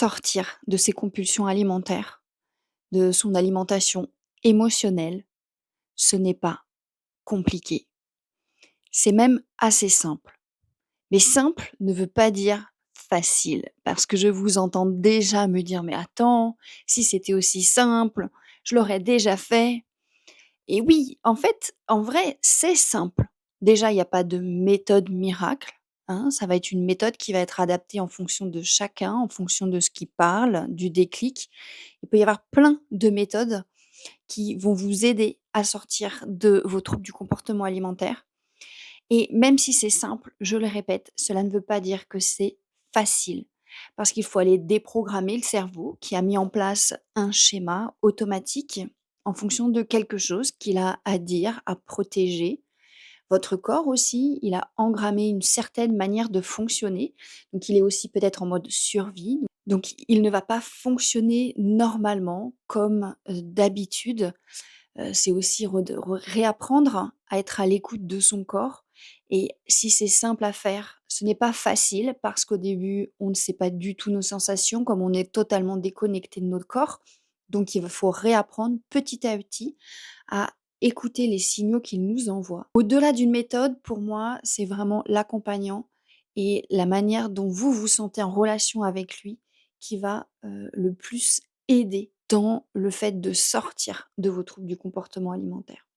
sortir de ses compulsions alimentaires, de son alimentation émotionnelle, ce n'est pas compliqué. C'est même assez simple. Mais simple ne veut pas dire facile, parce que je vous entends déjà me dire: «Mais attends, si c'était aussi simple, je l'aurais déjà fait». Et oui, en fait, en vrai, c'est simple. Déjà, il y a pas de méthode miracle, hein, ça va être une méthode qui va être adaptée en fonction de chacun, en fonction de ce qui parle, du déclic. Il peut y avoir plein de méthodes qui vont vous aider à sortir de vos troubles du comportement alimentaire. Et même si c'est simple, je le répète, cela ne veut pas dire que c'est facile. Parce qu'il faut aller déprogrammer le cerveau qui a mis en place un schéma automatique en fonction de quelque chose qu'il a à dire, à protéger. Votre corps aussi, il a engrammé une certaine manière de fonctionner. Donc il est aussi peut-être en mode survie. Donc il ne va pas fonctionner normalement comme d'habitude. C'est aussi réapprendre à être à l'écoute de son corps, et si c'est simple à faire, ce n'est pas facile parce qu'au début, on ne sait pas du tout nos sensations, comme on est totalement déconnecté de notre corps. Donc il va faut réapprendre petit à petit à écouter les signaux qu'il nous envoie. Au-delà d'une méthode, pour moi, c'est vraiment l'accompagnant et la manière dont vous vous sentez en relation avec lui qui va, le plus aider dans le fait de sortir de vos troubles du comportement alimentaire.